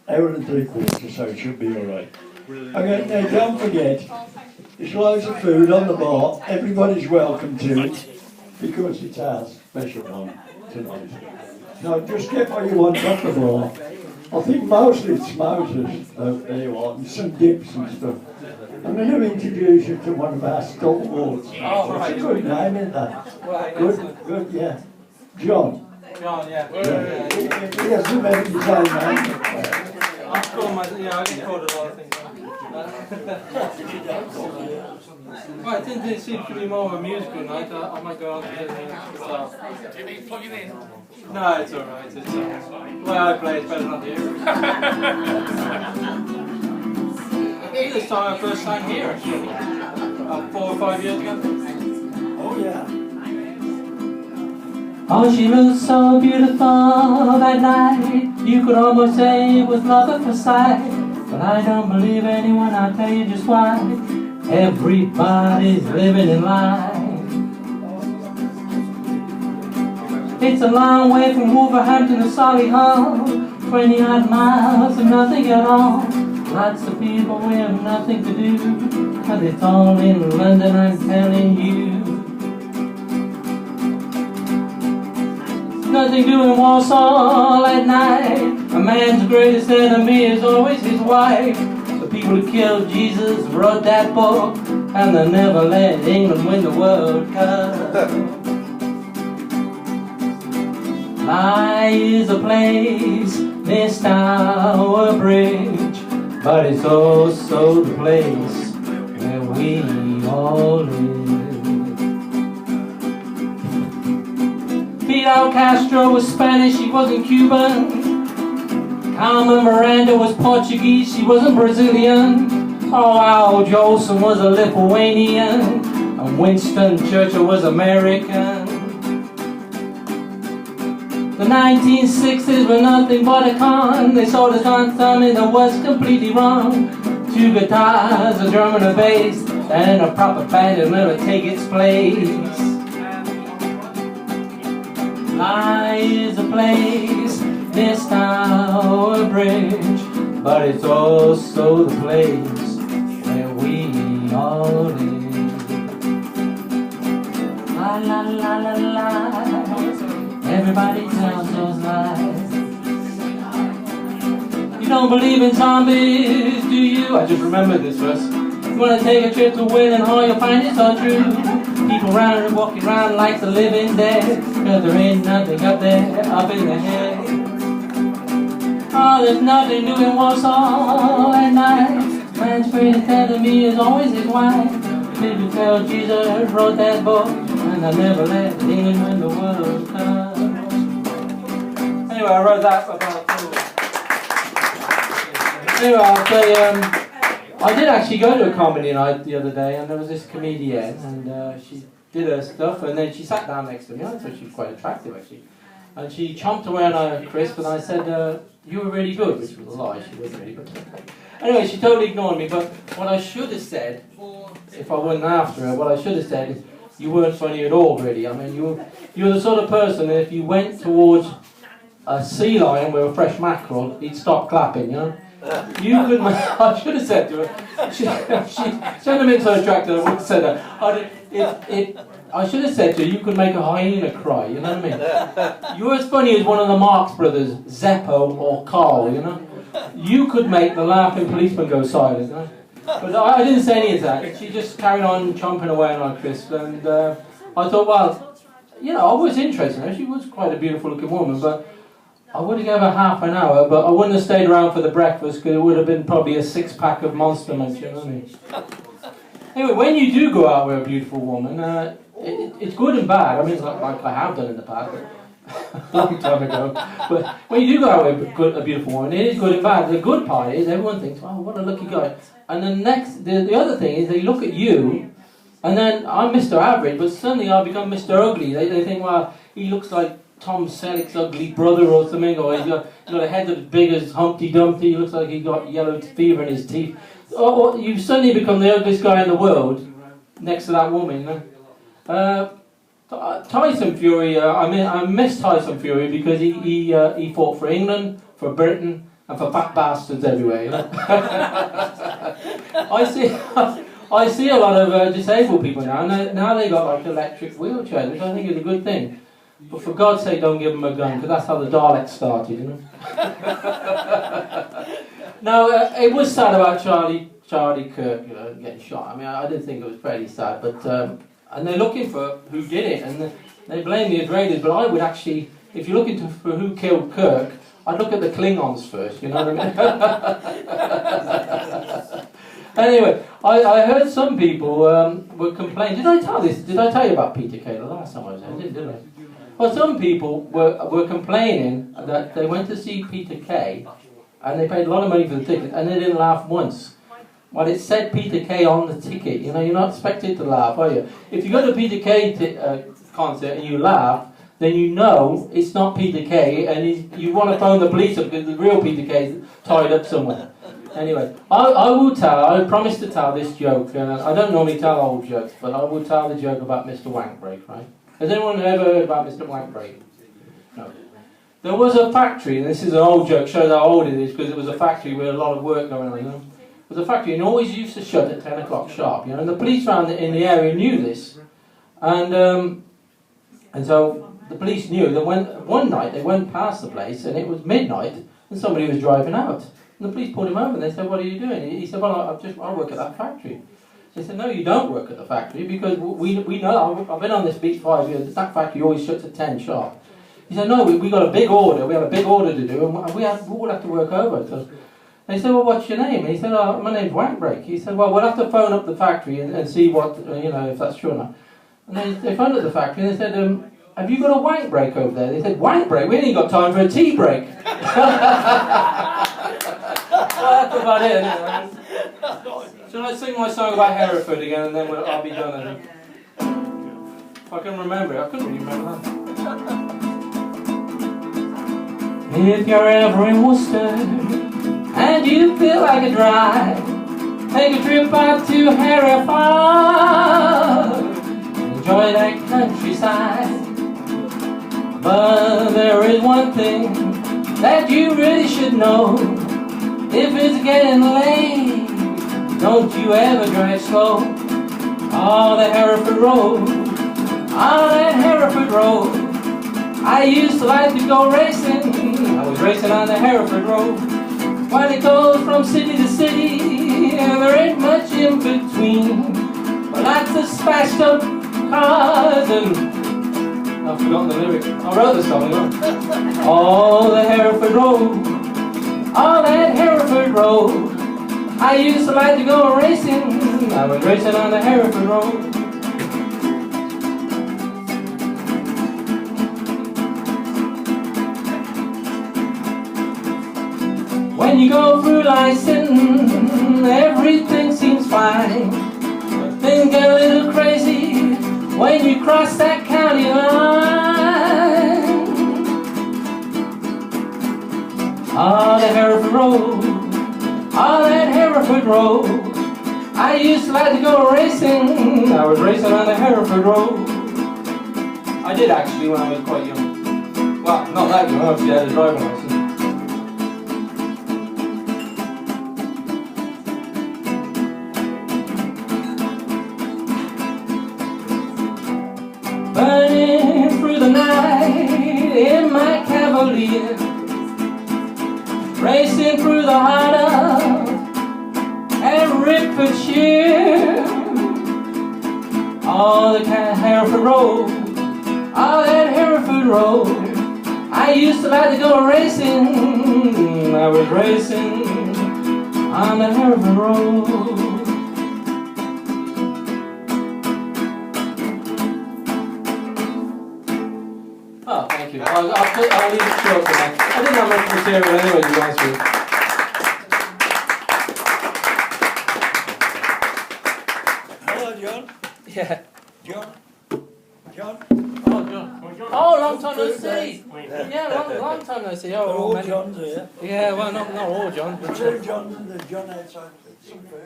hour and 3/4, so it should be alright. Okay, now don't forget, there's loads of food on the bar. Everybody's welcome to it, because it's our special one tonight. So just get what you want off the bar. I think mostly it's Moses that they want, and some dips and stuff. I'm going to introduce you to one of our stalwarts. Oh, right. It's a good name, isn't that? Right, Good, excellent. good, yeah. John. John, yeah. He hasn't met his own name. I'm called my, yeah, I get called a lot of things. Right, since it seems to be more of a musical night, I might go on to the guitar. Do you mean plug it in? No, it's alright. It's well, I play, it's better not to hear it. This time I first sang here, actually. About 4 or 5 years ago. Oh, yeah. Oh, she looked so beautiful that night. You could almost say it was love at first sight. But I don't believe anyone, I'll tell you just why. Everybody's living in life. It's a long way from Wolverhampton to Solihull, 20 odd miles and nothing at all. Lots of people we have nothing to do, but it's all in London, I'm telling you. Nothing doing Warsaw at night. A man's greatest enemy is always his wife. The people who killed Jesus wrote that book, and they never let England win the World Cup. Life is a place near Tower Bridge, but it's also the place where we all live. Fidel Castro was Spanish, he wasn't Cuban. Carmen Miranda was Portuguese, she wasn't Brazilian. Oh, Al Jolson was a Lithuanian, and Winston Churchill was American. The 1960s were nothing but a con. They sold us on something that was completely wrong. 2 guitars, a drum and a bass, and a proper band will never take its place. Life is a place near Tower Bridge, but it's also the place where we all live. La la la la la. Everybody tells those lies. You don't believe in zombies, do you? I just remembered this verse. You want to take a trip to Willenhall, you'll find it's all true. People round and walking around like the living dead, 'cause there ain't nothing up there, up in the head. Oh, there's nothing new in Warsaw at night. Man's greatest enemy is always his wife. People tell Jesus wrote that book, and I never let England win the World Cup. Anyway, I wrote that about. Anyway, I'll say, I did actually go to a comedy night the other day, and there was this comedian, and she did her stuff, and then she sat down next to me. I thought she was quite attractive, actually. And she chomped away on a crisp, and I said, you were really good, which was a lie, she wasn't really good. Anyway, she totally ignored me, but what I should have said, if I wasn't after her, what I should have said is, you weren't funny at all, really. I mean, you're the sort of person that if you went towards a sea lion with a fresh mackerel, he'd stop clapping, you know? You could, I should have said to her, she hadn't been so attractive, I wouldn't have said that. I should have said to her, you could make a hyena cry, you know what I mean? You're as funny as one of the Marx brothers, Zeppo or Carl, you know? You could make the laughing policeman go silent, you know? But I didn't say any of that. She just carried on chomping away on our crisp, and I thought, well, you know, I was interested in her. She was quite a beautiful looking woman, but I would have given her half an hour, but I wouldn't have stayed around for the breakfast because it would have been probably a 6-pack of Monster Munch, you know what I mean? Anyway, when you do go out with a beautiful woman, it's good and bad. I mean, it's like I have done in the past, a long time ago. But when you do go out with a beautiful woman, it is good and bad. The good part is everyone thinks, wow, what a lucky guy. And the other thing is they look at you, and then I'm Mr. Average, but suddenly I become Mr. Ugly. They think, well, he looks like Tom Selleck's ugly brother or something, or he's got a head that's big as Humpty Dumpty, he looks like he got yellow fever in his teeth. Or you suddenly become the ugliest guy in the world next to that woman, you know? Tyson Fury, I miss Tyson Fury because he fought for England, for Britain, and for fat bastards everywhere. You know? I see a lot of disabled people now, and now they got like electric wheelchairs, which I think is a good thing. But for God's sake, don't give them a gun, because that's how the Daleks started, you know. No, it was sad about Charlie Kirk, you know, getting shot. I mean, I did think it was fairly sad, but and they're looking for who did it, and they blame the Israelis. But I would actually, if you're looking for who killed Kirk, I'd look at the Klingons first. You know what I mean? Anyway, I heard some people were complaining. Did I tell this? Did I tell you about Peter Kay the last time I was there? Didn't I? Well, some people were complaining that they went to see Peter Kay, and they paid a lot of money for the ticket, and they didn't laugh once. Well, it said Peter Kay on the ticket. You know, you're not expected to laugh, are you? If you go to a Peter Kay concert and you laugh, then you know it's not Peter Kay, and you want to phone the police up because the real Peter Kay is tied up somewhere. Anyway, I promise to tell this joke. I don't normally tell old jokes, but I will tell the joke about Mr. Wankbreak, right? Has anyone ever heard about Mr. Wankbreak? No. There was a factory, and this is an old joke, shows how old it is, because it was a factory with a lot of work going on, you know. It was a factory, and always used to shut at 10 o'clock sharp, you know, and the police around in the area knew this. And so the police knew that one night they went past the place, and it was midnight, and somebody was driving out. And the police pulled him over, and they said, "What are you doing?" He said, "Well, I work at that factory." They said, "No, you don't work at the factory, because we know, I've been on this beat 5 years, that factory always shuts at 10 sharp." He said, "No, we got a big order, we have a big order to do, and we all have to work over." So they said, "Well, what's your name?" And he said, "Oh, my name's Wankbreak." He said, "Well, we'll have to phone up the factory and see what, you know, if that's true or not." And they phoned up the factory, and they said, "Have you got a wank break over there?" They said, "Wank break? We ain't got time for a tea break." Well, that's about it. Anyway. Shall I sing my song about Hereford again, and then I'll be done, I think. If I can remember it. I couldn't really remember that. If you're ever in Worcester and you feel like a drive, take a trip out to Hereford, enjoy that countryside. But there is one thing that you really should know. If it's getting late, don't you ever drive slow. Oh, the Hereford Road, oh, that Hereford Road. I used to like to go racing. I was racing on the Hereford Road. When it goes from city to city, there ain't much in between. But lots of smashed up cars and I've forgotten the lyric. I wrote the song, you know. Oh, the Hereford Road, oh, that Hereford Road. I used to like to go racing. I was racing on the Hereford Road. When you go through Lyson, everything seems fine. But things get a little crazy when you cross that county line. Oh, the Hereford Road, oh, that Hereford Road. I used to like to go racing. I was racing on the Hereford Road. I did actually when I was quite young. Well, not that young, I actually had a driving license. Burning through the night in my Cavalier, racing through the heart of Herefordshire. Oh, the Hereford Road, oh, that Hereford Road. I used to like to go racing. I was racing on the Hereford Road. Oh, thank you. I'll leave it short for that. I didn't have much material anyway, to be honest with you. Hello, John. Yeah. John. John. Oh, John. Oh, long time no see. Yeah, long time no see. They're Oh, all many. Johns here. Yeah, well, not all John. The two Johns and the John outside some food.